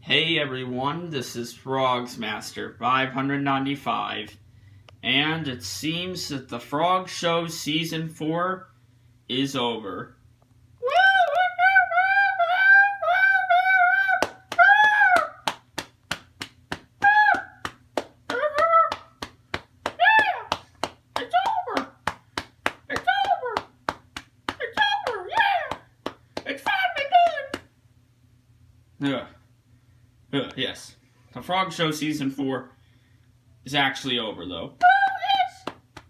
Hey everyone, this is Frogz Master 595, and it seems that the Frog Show Season 4 is over. Yes. The Frog Show Season 4 is actually over, though. Oh, yes!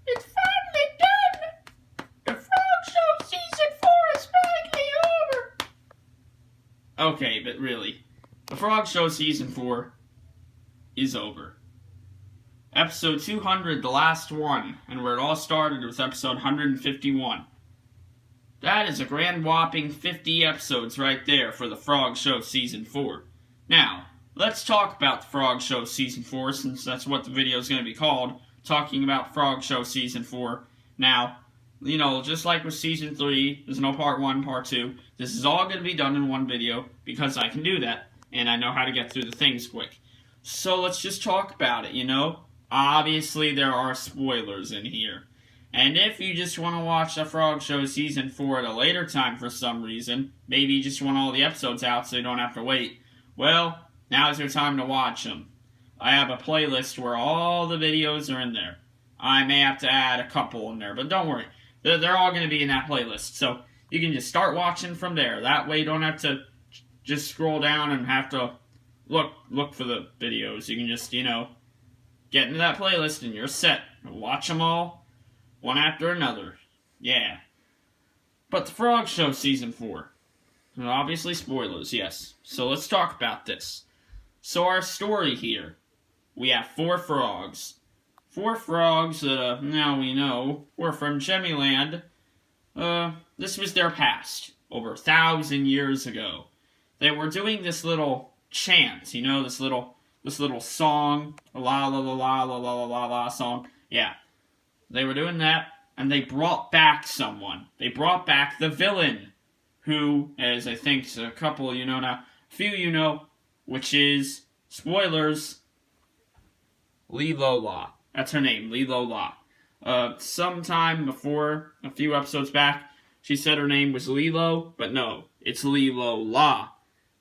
It's finally done! The Frog Show Season 4 is finally over! Okay, but really, the Frog Show Season 4 is over. Episode 200, the last one, and where it all started was episode 151. That is a grand whopping 50 episodes right there for the Frog Show Season 4. Now, let's talk about the Frog Show Season 4, since that's what the video is going to be called, talking about Frog Show Season 4. Now, you know, just like with Season 3, there's no Part 1, Part 2. This is all going to be done in one video, because I can do that, and I know how to get through the things quick. So let's just talk about it, you know? Obviously, there are spoilers in here. And if you just want to watch the Frog Show Season 4 at a later time for some reason, maybe you just want all the episodes out so you don't have to wait, well, now's your time to watch them. I have a playlist where all the videos are in there. I may have to add a couple in there, but don't worry. They're all going to be in that playlist. So you can just start watching from there. That way you don't have to just scroll down and have to look for the videos. You can just, you know, get into that playlist and you're set. Watch them all, one after another. Yeah. But the Frog Show Season 4. Obviously spoilers, yes. So let's talk about this. So our story here, we have four frogs. Four frogs that, now we know, were from Gemmyland. This was their past, over 1,000 years ago. They were doing this little chant, you know, this little song, la la la la la la la la song. Yeah, they were doing that, and they brought back someone. They brought back the villain, who, as I think a couple you know now, a few you know, which is, spoilers, Lilo. That's her name, Lilo. Sometime before, a few episodes back, she said her name was Lilo, but no, it's Lilo.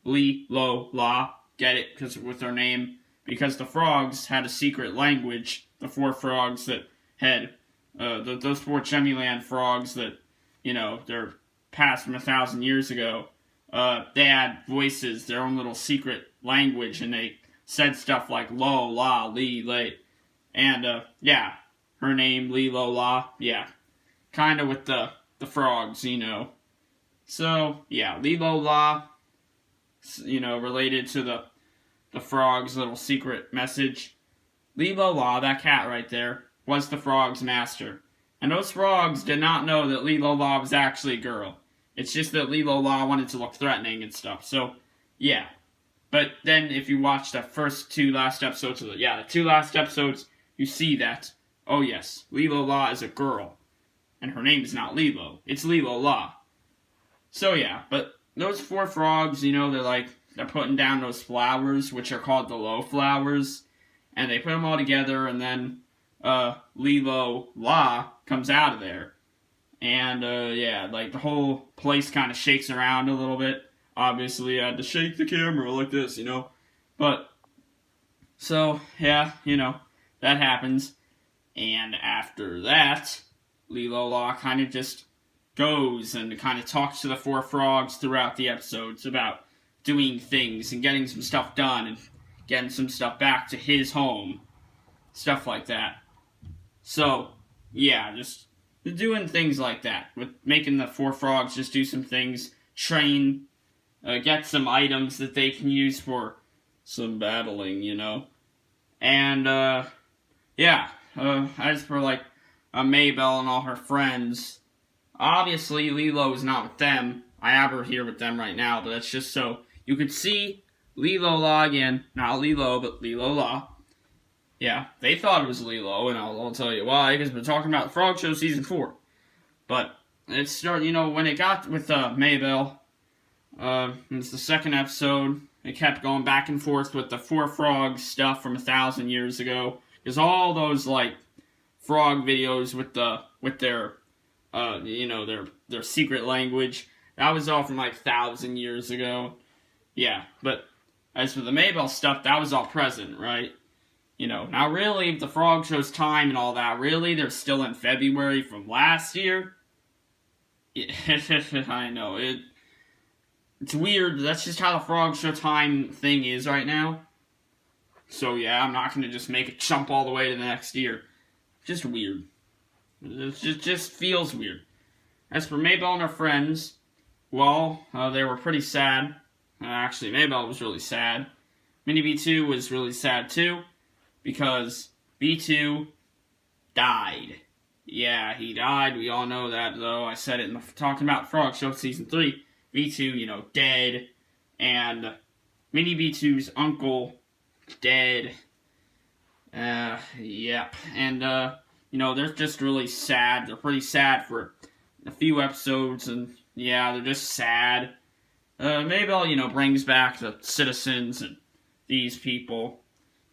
Lilo. Get it? Because with her name, because the frogs had a secret language, the four frogs that had, those four Gemmyland frogs that, you know, they're passed from 1,000 years ago, they had voices, their own little secret language, and they said stuff like lo, la, li, lay. And, yeah, her name, Lilo, yeah. Kinda with the frogs, you know. So, yeah, Lilo, you know, related to the frog's little secret message. Lilo, that cat right there, was the frog's master. And those frogs did not know that Lilo was actually a girl. It's just that Lilo wanted to look threatening and stuff. So, yeah. But then if you watch the two last episodes, you see that, oh yes, Lilo is a girl. And her name is not Lilo. It's Lilo. So, yeah. But those four frogs, you know, they're putting down those flowers, which are called the low flowers. And they put them all together, and then Lilo comes out of there. And, yeah, like, the whole place kind of shakes around a little bit. Obviously, I had to shake the camera like this, you know. But, so, yeah, you know, that happens. And after that, Lilo kind of just goes and kind of talks to the four frogs throughout the episodes about doing things and getting some stuff done and getting some stuff back to his home. Stuff like that. So, yeah, just doing things like that, with making the four frogs just do some things, train, get some items that they can use for some battling, you know. And, yeah, as for, like, Maybelle and all her friends, obviously Lilo is not with them. I have her here with them right now, but that's just so you could see Lilo again. Not Lilo, but Lilo. Yeah, they thought it was Lilo, and I'll tell you why, because we're talking about the Frog Show Season 4. But it started, you know, when it got with Maybelle, it's the second episode, They kept going back and forth with the four frogs stuff from 1,000 years ago. Because all those, like, frog videos with their, their secret language, that was all from, like, 1,000 years ago. Yeah, but as for the Maybelle stuff, that was all present, right? Now really, the frog show's time and all that, really, they're still in February from last year? I know, it's weird. That's just how the frog show time thing is right now. So yeah, I'm not going to just make it jump all the way to the next year. Just weird. It just feels weird. As for Maybelle and her friends, well, they were pretty sad. Actually, Maybelle was really sad. Mini B2 was really sad too, because B2 died. Yeah, he died. We all know that, though. I said it in talking about Frog Show Season 3. B2, dead. And Mini B2's uncle, dead. Yep. And, they're just really sad. They're pretty sad for a few episodes, and, yeah, they're just sad. Maybelle, brings back the citizens and these people.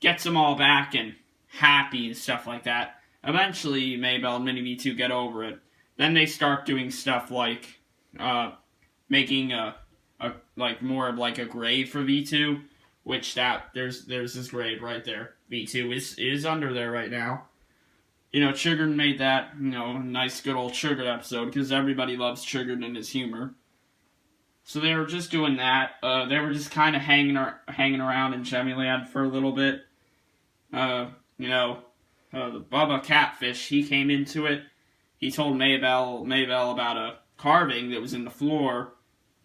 Gets them all back and happy and stuff like that. Eventually, Maybelle and Mini B2 get over it. Then they start doing stuff like making more of like a grave for V2, which there's his grave right there. V2 is under there right now. Chugard made that nice good old Chugard episode because everybody loves Chugard and his humor. So they were just doing that. They were just kind of hanging around in Gemmyland for a little bit. The Bubba Catfish, he came into it. He told Maybelle about a carving that was in the floor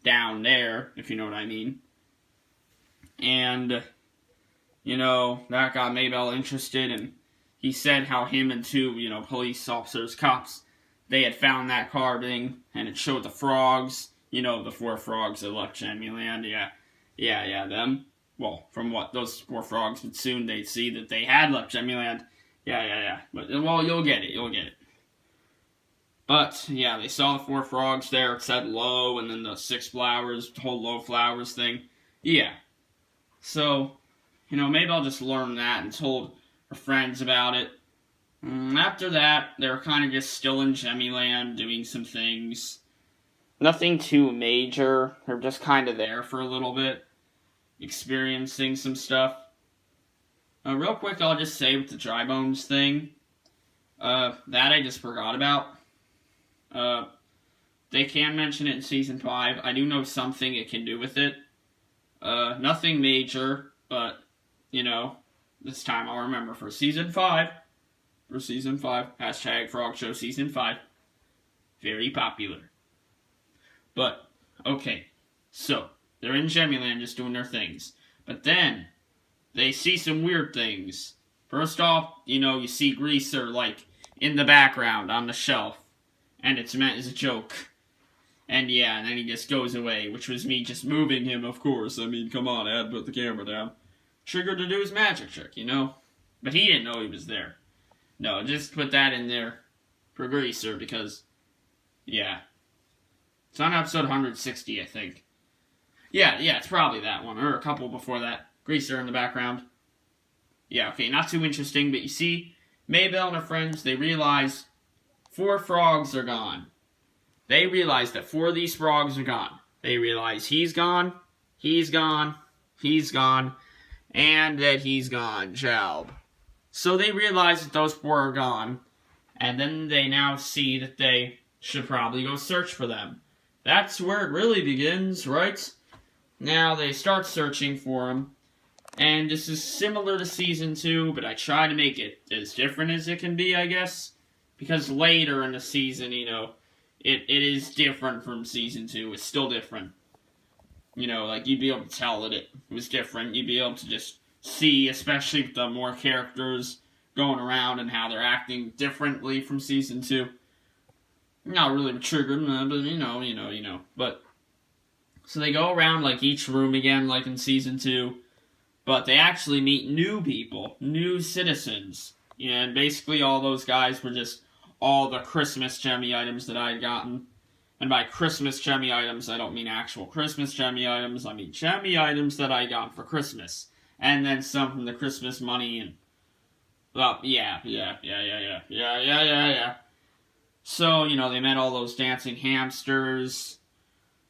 down there, if you know what I mean. And, that got Maybelle interested, and he said how him and two, police officers, cops, they had found that carving, and it showed the frogs, the four frogs that left Gemmyland, yeah, them. Well, from what those four frogs, but soon they'd see that they had left Gemmyland. Yeah. But, well, you'll get it. But, yeah, they saw the four frogs there. It said low, and then the 6 flowers, the whole low flowers thing. Yeah. So, Maybelle just learned that and told her friends about it. After that, they were kind of just still in Gemmyland doing some things. Nothing too major. They're just kind of there for a little bit, experiencing some stuff. Real quick, I'll just say with the dry bones thing, that I just forgot about. They can mention it in Season 5. I do know something it can do with it. Nothing major, but, this time I'll remember for Season 5. Hashtag Frog Show Season 5. Very popular. But, okay, so, they're in Gemmyland just doing their things. But then, they see some weird things. First off, you see Greaser, in the background on the shelf. And it's meant as a joke. And yeah, and then he just goes away, which was me just moving him, of course. I mean, come on, I had to put the camera down. Triggered to do his magic trick, But he didn't know he was there. No, just put that in there for Greaser, because, yeah. It's on episode 160, I think. Yeah, it's probably that one, or a couple before that. Greaser in the background. Yeah, okay, not too interesting, but you see, Maybelle and her friends, they realize 4 frogs are gone. They realize that 4 of these frogs are gone. They realize he's gone, and that he's gone, Jalb. So they realize that those 4 are gone, and then they now see that they should probably go search for them. That's where it really begins, right? Now they start searching for them, and this is similar to Season 2, but I try to make it as different as it can be, I guess. Because later in the season, it is different from Season 2. It's still different. You'd be able to tell that it was different. You'd be able to just see, especially with the more characters going around and how they're acting differently from Season 2. Not really triggered, but But, so they go around, each room again, like in Season 2. But they actually meet new people, new citizens. And basically all those guys were just all the Christmas Gemmy items that I had gotten. And by Christmas Chummy items, I don't mean actual Christmas Chummy items. I mean Chummy items that I got for Christmas. And then some from the Christmas money and... Well, yeah. So, you know, they met all those dancing hamsters,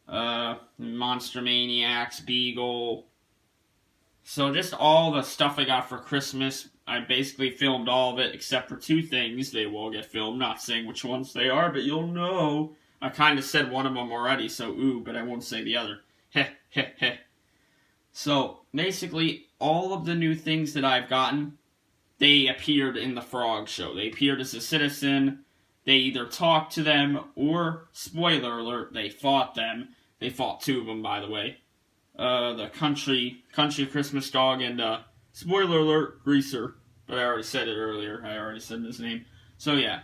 Monster Maniacs, Beagle. So just all the stuff I got for Christmas, I basically filmed all of it except for 2 things. They will get filmed, not saying which ones they are, but you'll know. I kind of said one of them already, so ooh, but I won't say the other. Heh. So, basically, all of the new things that I've gotten, they appeared in the Frogz show. They appeared as a citizen. They either talked to them, or, spoiler alert, they fought them. They fought 2 of them, by the way. The country Christmas dog and, spoiler alert, Greaser. But I already said it earlier. I already said his name. So, yeah.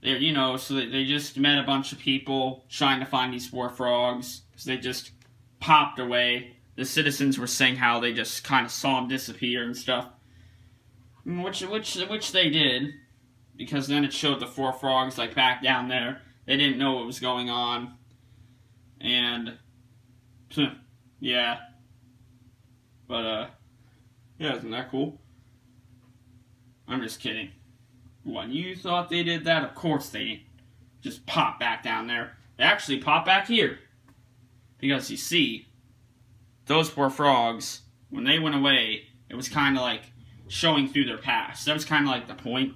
You know, so they just met a bunch of people trying to find these 4 frogs, because they just popped away. The citizens were saying how they just kind of saw them disappear and stuff. Which they did, because then it showed the 4 frogs, like, back down there. They didn't know what was going on. And, yeah. But, yeah, isn't that cool? I'm just kidding. What, you thought they did that? Of course they didn't. Just pop back down there. They actually pop back here. Because, you see, those 4 frogs, when they went away, it was kind of like showing through their past. That was kind of like the point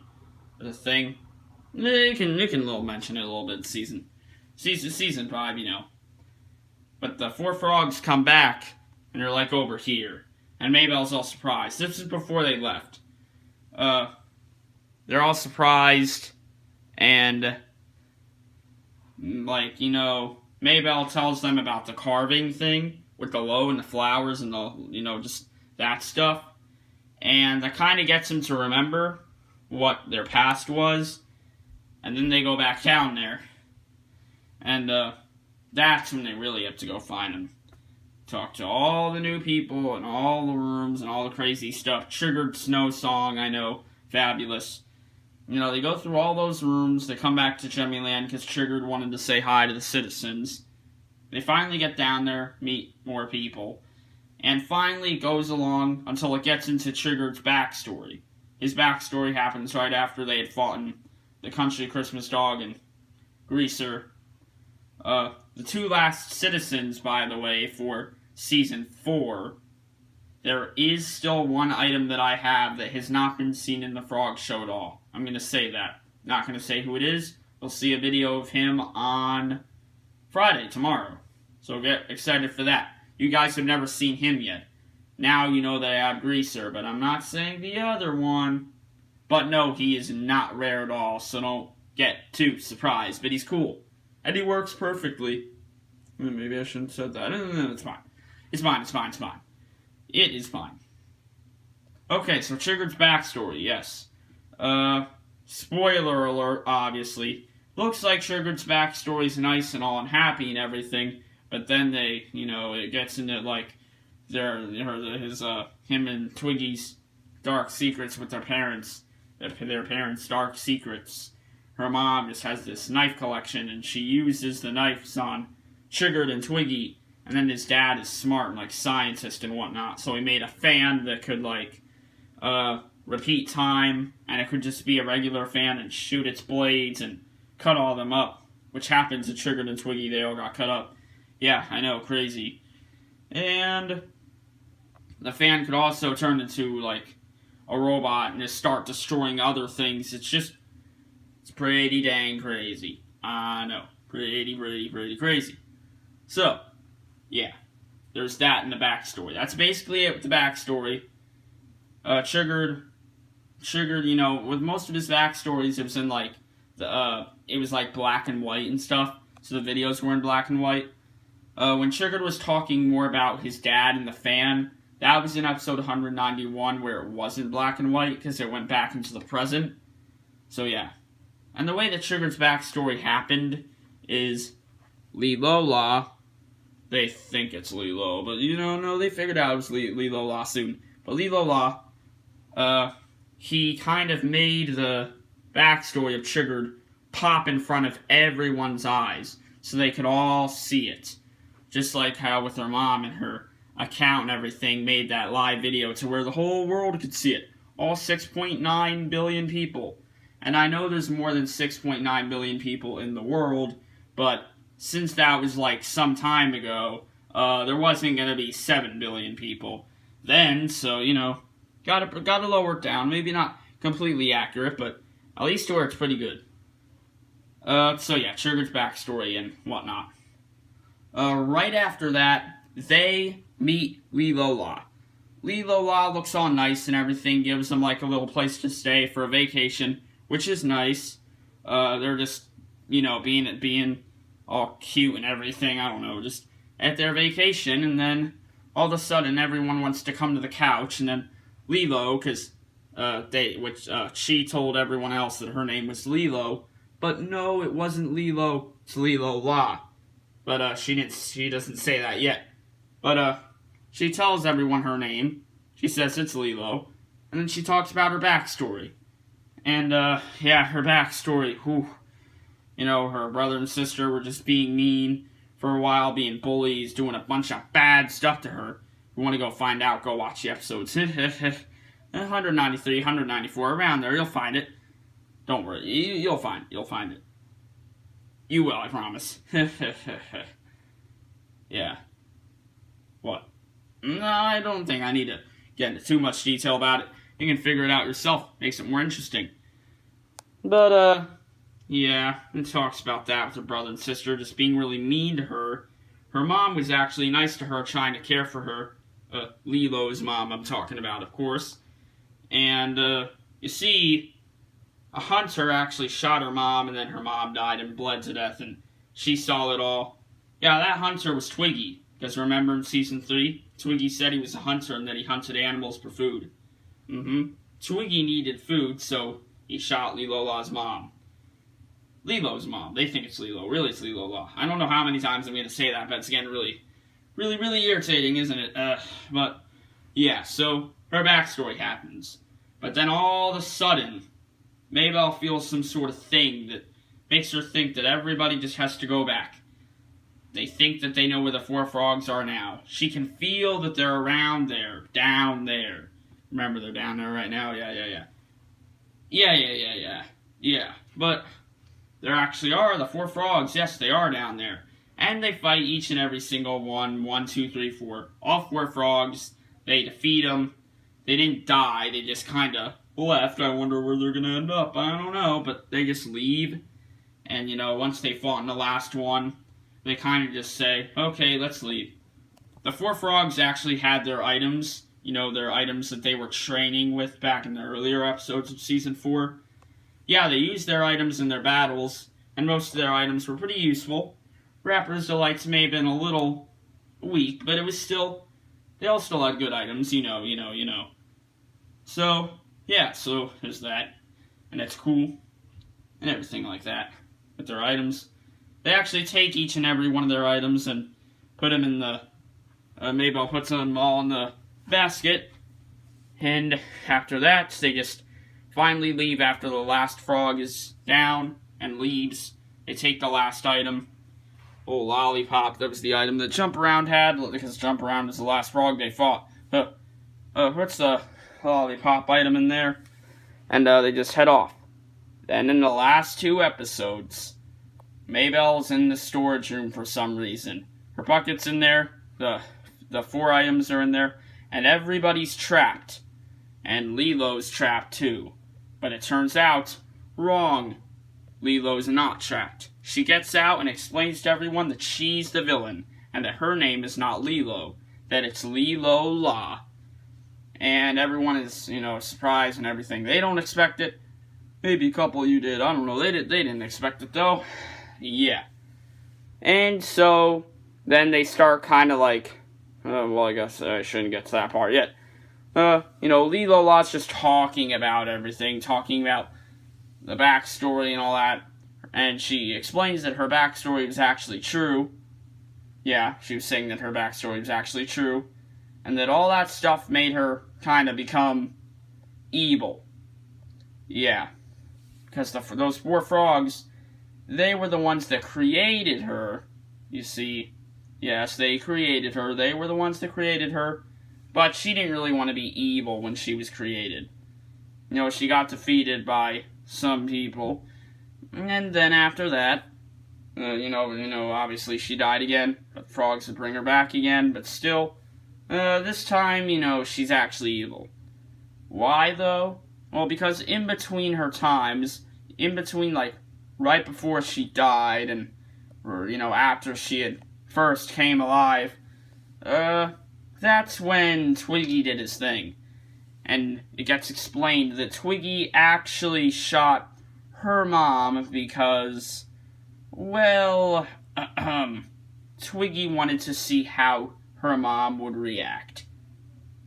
of the thing. You can little mention it a little bit in season 5, you know. But the 4 frogs come back, and they're like over here. And Maybelle's all surprised. This is before they left. They're all surprised, and, like, you know, Maybelle tells them about the carving thing with the low and the flowers and the, you know, just that stuff. And that kind of gets them to remember what their past was. And then they go back down there. And that's when they really have to go find them. Talk to all the new people and all the rooms and all the crazy stuff. Triggered Snow Song, I know. Fabulous. You know, they go through all those rooms. They come back to Chummy because Triggered wanted to say hi to the citizens. They finally get down there, meet more people. And finally it goes along until it gets into Triggered's backstory. His backstory happens right after they had fought in the Country Christmas Dog and Greaser. The 2 last citizens, by the way, for Season 4, there is still one item that I have that has not been seen in the Frogz show at all. I'm going to say that. Not going to say who it is. We'll see a video of him on Friday, tomorrow. So get excited for that. You guys have never seen him yet. Now you know that I have Greaser, but I'm not saying the other one. But no, he is not rare at all, so don't get too surprised. But he's cool. And he works perfectly. Maybe I shouldn't have said that. No, it's fine. It's fine. It is fine. Okay, so Triggered's backstory, yes. Spoiler alert, obviously. Looks like Triggered's backstory's nice and all and happy and everything, but then they, you know, it gets into, like, him and Twiggy's dark secrets with their parents. Their parents' dark secrets. Her mom just has this knife collection, and she uses the knives on Triggered and Twiggy, and then his dad is smart and, like, scientist and whatnot, so he made a fan that could, like, repeat time, and it could just be a regular fan and shoot its blades and cut all them up, which happens to Triggered and Twiggy. They all got cut up. Yeah, I know, crazy. And the fan could also turn into, like, a robot and just start destroying other things. It's pretty dang crazy. I know. Pretty crazy. So, yeah. There's that in the backstory. That's basically it with the backstory. Triggered, you know, with most of his backstories, it was in, like, it was, like, black and white and stuff, so the videos were in black and white. When Triggered was talking more about his dad and the fan, that was in episode 191, where it wasn't black and white, because it went back into the present. So, yeah. And the way that Triggered's backstory happened is Lilo, they think it's Lilo, but, you know, no, they figured out it was Lilo soon. But Lilo, he kind of made the backstory of Triggered pop in front of everyone's eyes. so they could all see it. Just like how with her mom and her account and everything made that live video to where the whole world could see it. All 6.9 billion people. And I know there's more than 6.9 billion people in the world, but since that was like some time ago, there wasn't going to be 7 billion people then, so, you know, gotta lower it down. Maybe not completely accurate, but at least it works pretty good. So yeah, Sugar's backstory and whatnot. Right after that, they meet Lilo. Lilo looks all nice and everything, gives them like a little place to stay for a vacation, which is nice. They're just, you know, being all cute and everything, I don't know, just at their vacation, and then all of a sudden everyone wants to come to the couch, and then Lilo, because she told everyone else that her name was Lilo, but no, it wasn't Lilo, it's Lilo. But she doesn't say that yet. But she tells everyone her name. She says it's Lilo, and then she talks about her backstory. And yeah, her backstory. Whew. You know, her brother and sister were just being mean for a while, being bullies, doing a bunch of bad stuff to her. If you want to go find out, go watch the episodes. 193, 194, around there, you'll find it. Don't worry, you'll find it. You will, I promise. Yeah. What? No, I don't think I need to get into too much detail about it. You can figure it out yourself. Makes it more interesting. But, yeah, it talks about that with her brother and sister just being really mean to her. Her mom was actually nice to her, trying to care for her. Lilo's mom I'm talking about, of course. And, you see, a hunter actually shot her mom, and then her mom died and bled to death, and she saw it all. Yeah, that hunter was Twiggy, because remember in Season 3, Twiggy said he was a hunter and that he hunted animals for food. Twiggy needed food, so he shot Lilo's mom. Lilo's mom. They think it's Lilo. Really, it's Lilo. I don't know how many times I'm going to say that, but it's getting really irritating, isn't it? But, yeah, so her backstory happens. But then all of a sudden, Maybelle feels some sort of thing that makes her think that everybody just has to go back. They think that they know where the 4 frogs are now. She can feel that they're around there, down there. Remember, they're down there right now? Yeah. Yeah, but there actually are the 4 frogs. Yes, they are down there. And they fight each and every single one. 1, 2, 3, 4. All 4 frogs. They defeat them. They didn't die. They just kind of left. I wonder where they're going to end up. I don't know. But they just leave. And, you know, once they fought in the last one, they kind of just say, okay, let's leave. The 4 frogs actually had their items. You know, their items that they were training with back in the earlier episodes of Season 4. Yeah, they used their items in their battles, and most of their items were pretty useful. Rapper's Delights may have been a little weak, but it was still, they all still had good items, you know. So, yeah, so there's that. And it's cool. And everything like that. With their items. They actually take each and every one of their items and put them in the, Maybelle puts them all in the basket. And after that, they just finally leave after the last frog is down and leaves. They take the last item. Oh, Lollipop, that was the item that Jump Around had, because Jump Around is the last frog they fought. What's the Lollipop item in there? And they just head off. Then in the last 2 episodes, Maybelle's in the storage room for some reason. Her bucket's in there, the 4 items are in there, and everybody's trapped. And Lilo's trapped too. But it turns out, wrong. Lilo's not trapped. She gets out and explains to everyone that she's the villain, and that her name is not Lilo, that it's Lilo. And everyone is, you know, surprised and everything. They don't expect it. Maybe a couple of you did. I don't know. They didn't expect it, though. Yeah. And so, then they start kind of like, well, I guess I shouldn't get to that part yet. You know, Lilo's just talking about everything, talking about the backstory and all that. And she explains that her backstory was actually true. Yeah, she was saying that her backstory was actually true. And that all that stuff made her kind of become evil. Yeah. Because those 4 frogs, they were the ones that created her, you see. Yes, they created her. They were the ones that created her. But she didn't really want to be evil when she was created. You know, she got defeated by some people. And then after that, obviously she died again. But Frogz would bring her back again. But still, this time, she's actually evil. Why, though? Well, because in between her times, right before she died and, after she had first came alive, that's when Twiggy did his thing. And it gets explained that Twiggy actually shot her mom because, well, Twiggy wanted to see how her mom would react.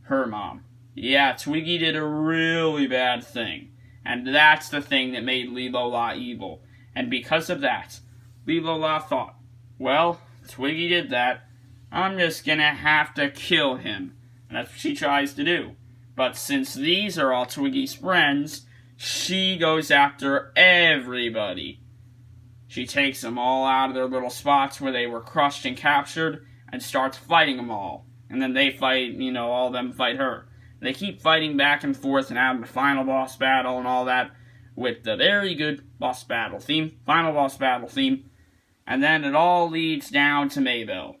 Her mom. Yeah, Twiggy did a really bad thing. And that's the thing that made Lilo evil. And because of that, Lilo thought, well, Twiggy did that. I'm just gonna have to kill him. And that's what she tries to do. But since these are all Twiggy's friends, she goes after everybody. She takes them all out of their little spots where they were crushed and captured and starts fighting them all. And then they fight, all of them fight her. They keep fighting back and forth and having the final boss battle and all that with the very good boss battle theme, final boss battle theme. And then it all leads down to Maybelle.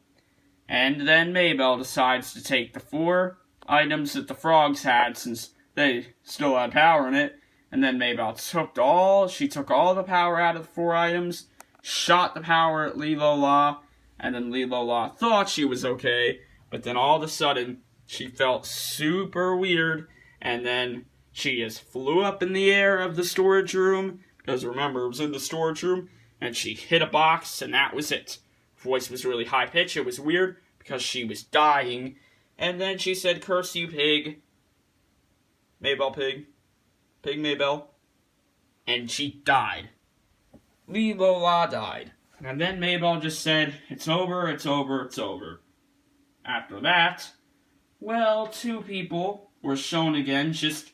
And then Maybelle decides to take the 4 items that the Frogz had, since they still had power in it. And then Maybelle took all the power out of the 4 items, shot the power at Lilo, and then Lilo thought she was okay, but then all of a sudden, she felt super weird, and then she just flew up in the air of the storage room, because remember, it was in the storage room, and she hit a box, and that was it. Her voice was really high-pitched, it was weird, because she was dying, and then she said, "Curse you, pig." Maybelle, pig. Pig Maybelle. And she died. Lilo died. And then Maybelle just said, "It's over, it's over, it's over." After that, well, 2 people were shown again, just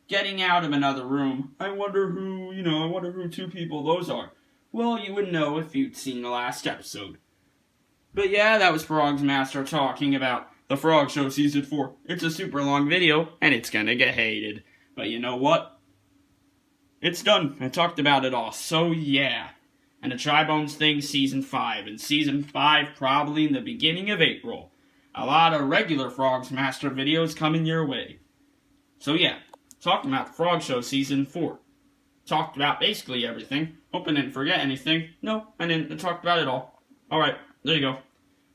getting out of another room. I wonder who 2 people those are. Well, you would know if you'd seen the last episode. But yeah, that was Frogz Master talking about the Frog Show Season 4. It's a super long video, and it's gonna get hated. But you know what? It's done. I talked about it all. So yeah. And the Tri-Bones thing, Season 5. And Season 5 probably in the beginning of April. A lot of regular Frogz Master videos coming your way. So yeah, talking about the Frog Show Season 4. Talked about basically everything. Hope I didn't forget anything. No, I didn't. I talked about it all. Alright, there you go.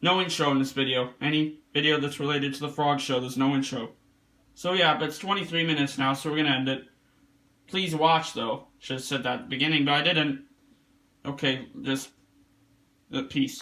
No intro in this video. Any video that's related to the Frog Show, there's no intro. So yeah, but it's 23 minutes now, so we're gonna end it. Please watch, though. Should have said that at the beginning, but I didn't. Okay, just... peace.